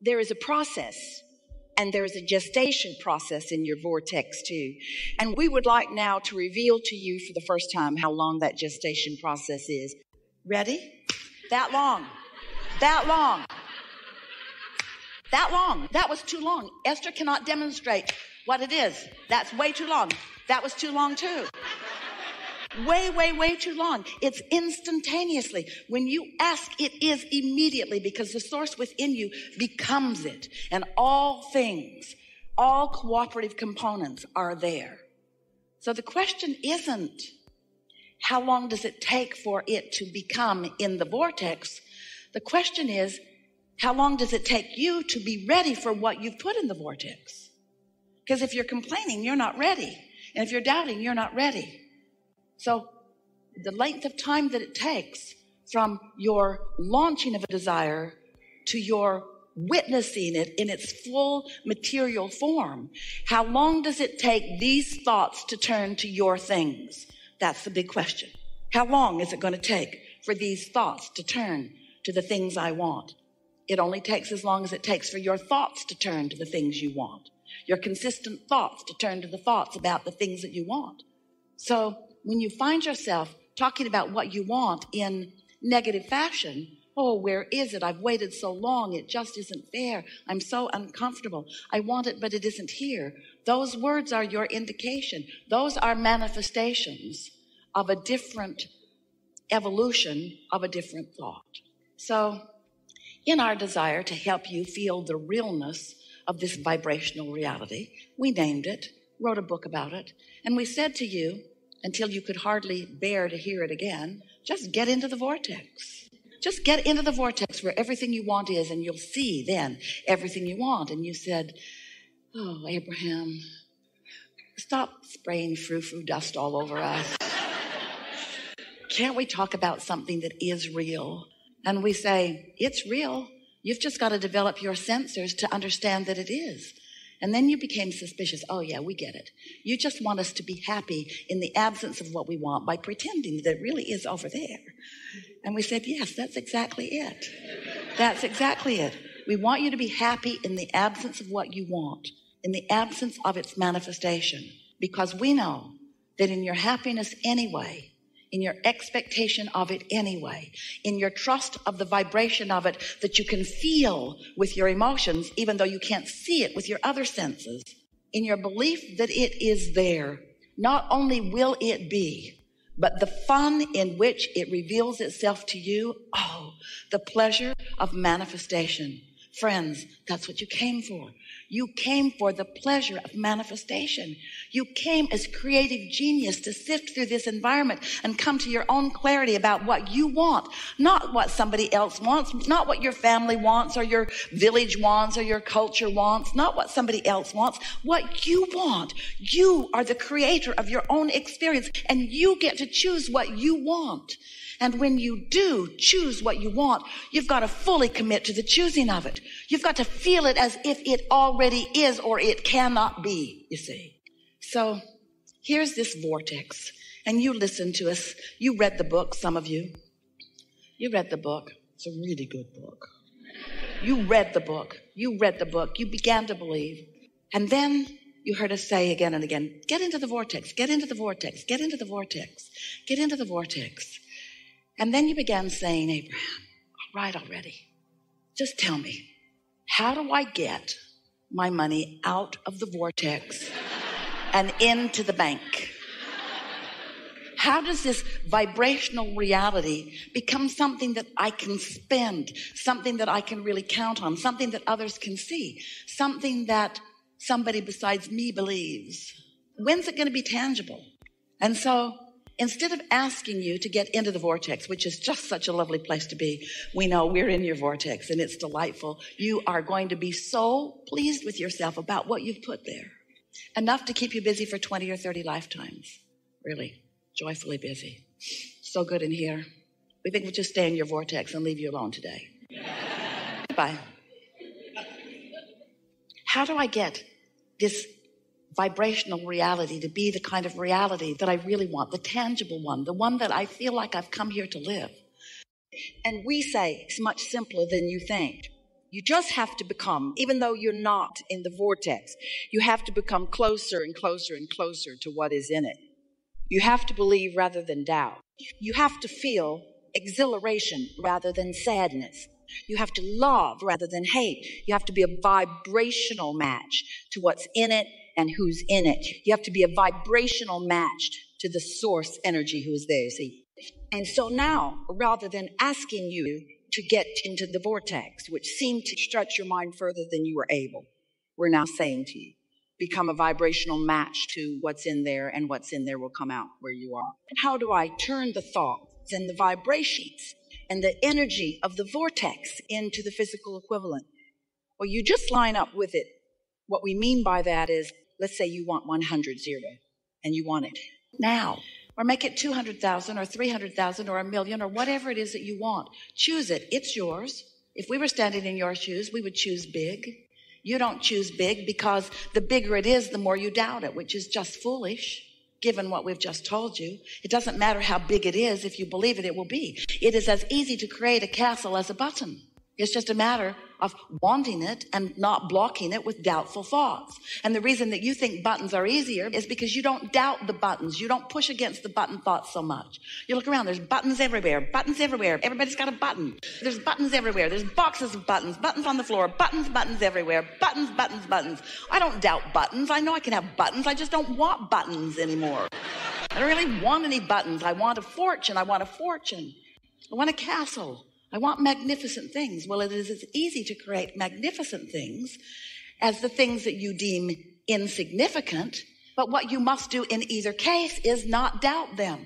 there is a process, and there is a gestation process in your vortex too. And we would like now to reveal to you for the first time how long that gestation process is. Ready? That long. That long. That long. That was too long. Esther cannot demonstrate what it is. That's way too long. That was too long too. Way, way, way too long. It's instantaneously. When you ask, it is immediately, because the source within you becomes it. And all things, all cooperative components are there. So the question isn't, how long does it take for it to become in the vortex? The question is, how long does it take you to be ready for what you've put in the vortex? Because if you're complaining, you're not ready. And if you're doubting, you're not ready. So the length of time that it takes from your launching of a desire to your witnessing it in its full material form, how long does it take these thoughts to turn to your things? That's the big question. How long is it going to take for these thoughts to turn to the things I want? It only takes as long as it takes for your thoughts to turn to the things you want. Your consistent thoughts to turn to the thoughts about the things that you want. So when you find yourself talking about what you want in negative fashion, oh, where is it? I've waited so long. It just isn't fair. I'm so uncomfortable. I want it, but it isn't here. Those words are your indication. Those are manifestations of a different evolution of a different thought. So in our desire to help you feel the realness of this vibrational reality, we named it, wrote a book about it, and we said to you, until you could hardly bear to hear it again, just get into the vortex. Just get into the vortex where everything you want is, and you'll see then everything you want. And you said, oh, Abraham, stop spraying frou-frou dust all over us. Can't we talk about something that is real? And we say, it's real. You've just got to develop your sensors to understand that it is. And then you became suspicious. Oh, yeah, we get it. You just want us to be happy in the absence of what we want by pretending that it really is over there. And we said, yes, that's exactly it. That's exactly it. We want you to be happy in the absence of what you want, in the absence of its manifestation, because we know that in your happiness anyway, in your expectation of it anyway, in your trust of the vibration of it that you can feel with your emotions, even though you can't see it with your other senses, in your belief that it is there, not only will it be, but the fun in which it reveals itself to you, oh, the pleasure of manifestation. Friends, that's what you came for. You came for the pleasure of manifestation. You came as creative genius to sift through this environment and come to your own clarity about what you want, not what somebody else wants, not what your family wants or your village wants or your culture wants, not what somebody else wants, what you want. You are the creator of your own experience, and you get to choose what you want. And when you do choose what you want, you've got to fully commit to the choosing of it. You've got to feel it as if it already is, or it cannot be, you see. So here's this vortex, and you listen to us. You read the book, some of you. You read the book. It's a really good book. You read the book. You read the book. You began to believe. And then you heard us say again and again, get into the vortex, get into the vortex, get into the vortex, get into the vortex. And then you began saying, Abraham, all right already. Just tell me, how do I get my money out of the vortex and into the bank? How does this vibrational reality become something that I can spend, something that I can really count on, something that others can see, something that somebody besides me believes? When's it going to be tangible? And so instead of asking you to get into the vortex, which is just such a lovely place to be, we know we're in your vortex and it's delightful. You are going to be so pleased with yourself about what you've put there. Enough to keep you busy for 20 or 30 lifetimes. Really, joyfully busy. So good in here. We think we'll just stay in your vortex and leave you alone today. Goodbye. How do I get this vibrational reality to be the kind of reality that I really want, the tangible one, the one that I feel like I've come here to live? And we say it's much simpler than you think. You just have to become, even though you're not in the vortex, you have to become closer and closer and closer to what is in it. You have to believe rather than doubt. You have to feel exhilaration rather than sadness. You have to love rather than hate. You have to be a vibrational match to what's in it and who's in it. You have to be a vibrational match to the source energy who is there, see? And so now, rather than asking you to get into the vortex, which seemed to stretch your mind further than you were able, we're now saying to you, become a vibrational match to what's in there, and what's in there will come out where you are. How do I turn the thoughts and the vibrations and the energy of the vortex into the physical equivalent? Well, you just line up with it. What we mean by that is, let's say you want 100 and you want it now, or make it 200,000 or 300,000 or 1,000,000 or whatever it is that you want. Choose it. It's yours. If we were standing in your shoes, we would choose big. You don't choose big because the bigger it is, the more you doubt it, which is just foolish, given what we've just told you. It doesn't matter how big it is. If you believe it, it will be. It is as easy to create a castle as a button. It's just a matter of wanting it and not blocking it with doubtful thoughts. And the reason that you think buttons are easier is because you don't doubt the buttons. You don't push against the button thoughts so much. You look around, there's buttons everywhere, buttons everywhere. Everybody's got a button. There's buttons everywhere. There's boxes of buttons, buttons on the floor, buttons everywhere, buttons. I don't doubt buttons. I know I can have buttons. I just don't want buttons anymore. I don't really want any buttons. I want a fortune. I want a castle. I want magnificent things. Well, it is as easy to create magnificent things as the things that you deem insignificant. But what you must do in either case is not doubt them.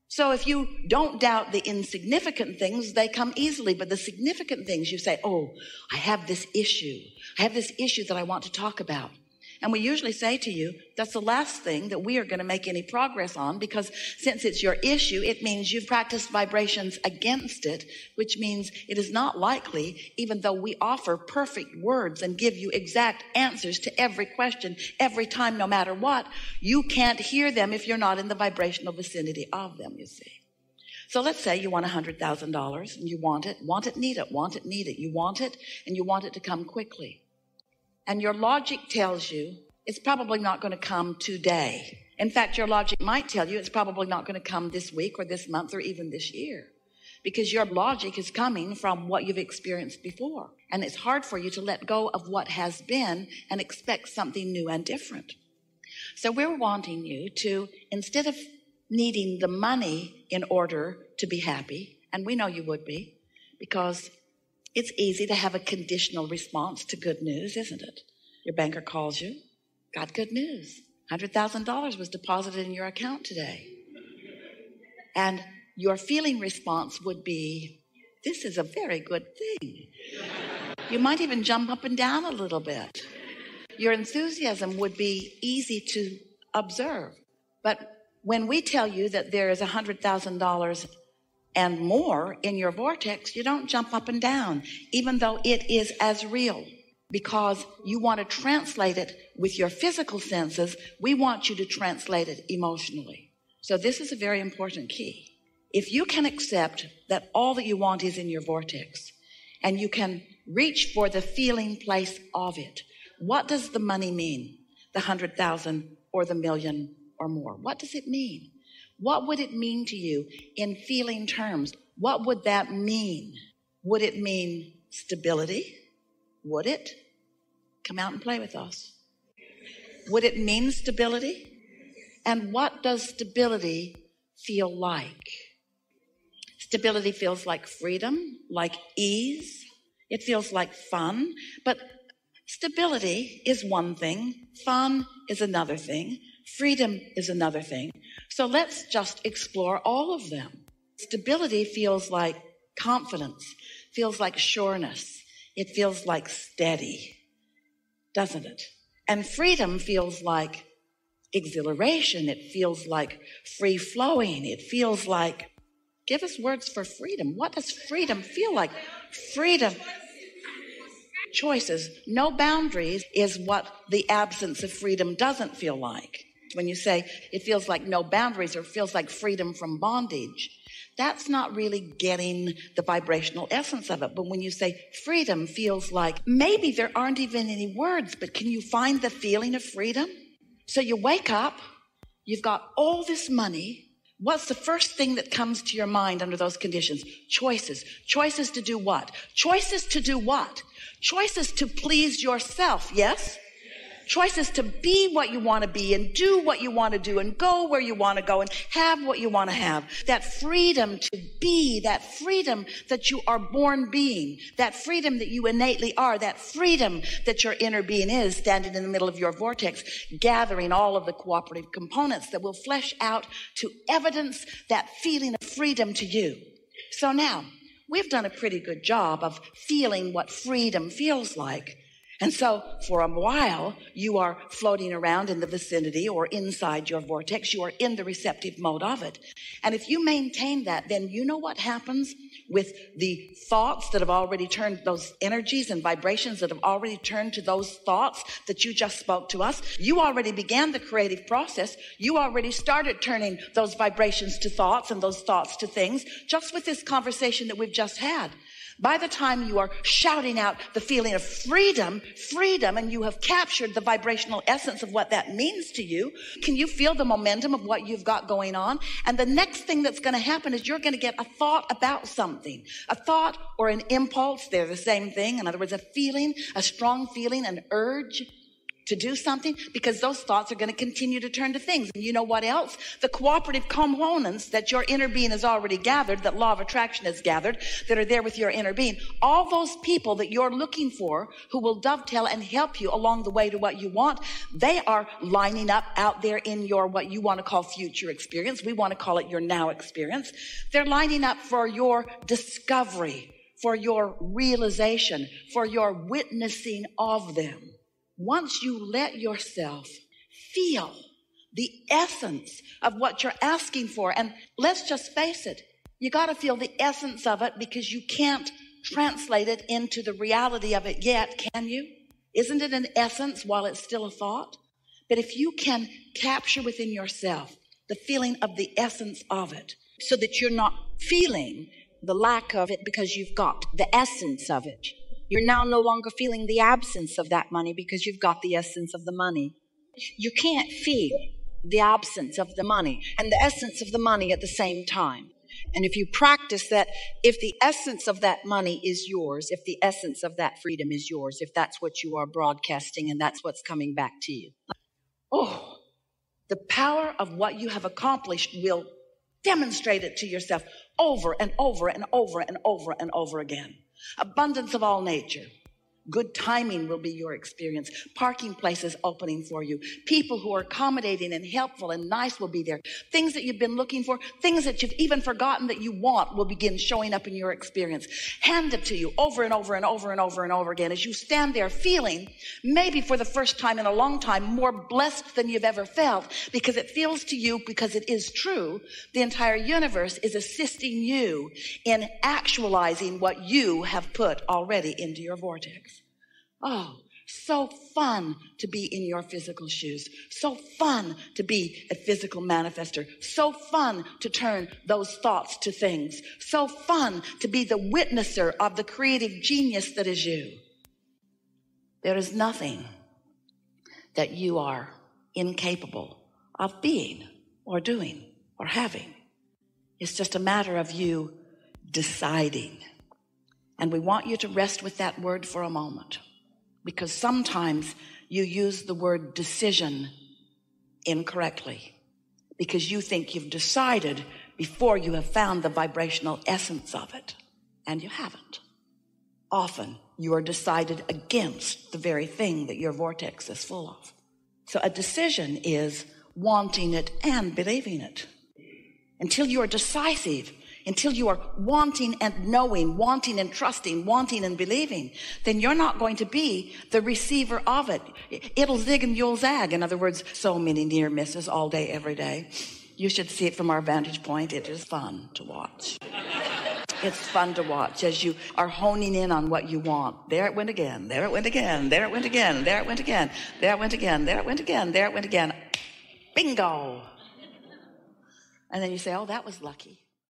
So if you don't doubt the insignificant things, they come easily. But the significant things, you say, oh, I have this issue. I have this issue that I want to talk about. And we usually say to you, that's the last thing that we are going to make any progress on, because since it's your issue, it means you've practiced vibrations against it, which means it is not likely, even though we offer perfect words and give you exact answers to every question, every time, no matter what, you can't hear them if you're not in the vibrational vicinity of them, you see. So let's say you want $100,000 and you want it, need it. You want it and you want it to come quickly. And your logic tells you it's probably not going to come today. In fact, your logic might tell you it's probably not going to come this week or this month or even this year, because your logic is coming from what you've experienced before. And it's hard for you to let go of what has been and expect something new and different. So we're wanting you to, instead of needing the money in order to be happy, and we know you would be, because it's easy to have a conditional response to good news, isn't it? Your banker calls you, got good news. $100,000 was deposited in your account today. And your feeling response would be, this is a very good thing. You might even jump up and down a little bit. Your enthusiasm would be easy to observe. But when we tell you that there is $100,000 and more in your vortex, you don't jump up and down, even though it is as real, because you want to translate it with your physical senses. We want you to translate it emotionally. So this is a very important key. If you can accept that all that you want is in your vortex, and you can reach for the feeling place of it, what does the money mean? The 100,000 or the million or more? What does it mean? What would it mean to you in feeling terms? What would that mean? Would it mean stability? Would it? Come out and play with us. Would it mean stability? And what does stability feel like? Stability feels like freedom, like ease. It feels like fun. But stability is one thing. Fun is another thing. Freedom is another thing. So let's just explore all of them. Stability feels like confidence, feels like sureness. It feels like steady, doesn't it? And freedom feels like exhilaration. It feels like free flowing. It feels like, give us words for freedom. What does freedom feel like? Freedom. Choices. No boundaries is what the absence of freedom doesn't feel like. When you say it feels like no boundaries or feels like freedom from bondage, that's not really getting the vibrational essence of it. But when you say freedom feels like, maybe there aren't even any words, but can you find the feeling of freedom? So you wake up, you've got all this money. What's the first thing that comes to your mind under those conditions? Choices. Choices to do what? Choices to do what? Choices to please yourself, yes? Choices to be what you want to be and do what you want to do and go where you want to go and have what you want to have. That freedom to be, that freedom that you are born being, that freedom that you innately are, that freedom that your inner being is standing in the middle of your vortex, gathering all of the cooperative components that will flesh out to evidence that feeling of freedom to you. So now, we've done a pretty good job of feeling what freedom feels like. And so for a while, you are floating around in the vicinity or inside your vortex. You are in the receptive mode of it. And if you maintain that, then you know what happens with the thoughts that have already turned, those energies and vibrations that have already turned to those thoughts that you just spoke to us. You already began the creative process. You already started turning those vibrations to thoughts and those thoughts to things just with this conversation that we've just had. By the time you are shouting out the feeling of freedom, and you have captured the vibrational essence of what that means to you, can you feel the momentum of what you've got going on? And the next thing that's going to happen is you're going to get a thought about something. A thought or an impulse, they're the same thing. In other words, a feeling, a strong feeling, an urge to do something, because those thoughts are going to continue to turn to things. And you know what else? The cooperative components that your inner being has already gathered, that law of attraction has gathered, that are there with your inner being. All those people that you're looking for who will dovetail and help you along the way to what you want, they are lining up out there in your, what you want to call future experience. We want to call it your now experience. They're lining up for your discovery, for your realization, for your witnessing of them. Once you let yourself feel the essence of what you're asking for, and let's just face it, you got to feel the essence of it, because you can't translate it into the reality of it yet, can you? Isn't it an essence while it's still a thought? But if you can capture within yourself the feeling of the essence of it, so that you're not feeling the lack of it because you've got the essence of it. You're now no longer feeling the absence of that money because you've got the essence of the money. You can't feel the absence of the money and the essence of the money at the same time. And if you practice that, if the essence of that money is yours, if the essence of that freedom is yours, if that's what you are broadcasting and that's what's coming back to you. Oh, the power of what you have accomplished will demonstrate it to yourself over and over and over and over and over again. Abundance of all nature. Good timing will be your experience. Parking places opening for you. People who are accommodating and helpful and nice will be there. Things that you've been looking for, things that you've even forgotten that you want will begin showing up in your experience. Handed to you over and over and over and over and over again as you stand there feeling, maybe for the first time in a long time, more blessed than you've ever felt, because it feels to you, because it is true, the entire universe is assisting you in actualizing what you have put already into your vortex. Oh, so fun to be in your physical shoes. So fun to be a physical manifester. So fun to turn those thoughts to things. So fun to be the witnesser of the creative genius that is you. There is nothing that you are incapable of being or doing or having. It's just a matter of you deciding. And we want you to rest with that word for a moment. Because sometimes you use the word decision incorrectly, because you think you've decided before you have found the vibrational essence of it, and you haven't. Often you are decided against the very thing that your vortex is full of. So a decision is wanting it and believing it. Until you are decisive, until you are wanting and knowing, wanting and trusting, wanting and believing, then you're not going to be the receiver of it. It'll zig and you'll zag. In other words, so many near misses all day, every day. You should see it from our vantage point. It is fun to watch. It's fun to watch as you are honing in on what you want. There it went again. There it went again. There it went again. There it went again. There it went again. There it went again. There it went again. Bingo. And then you say, oh, that was lucky.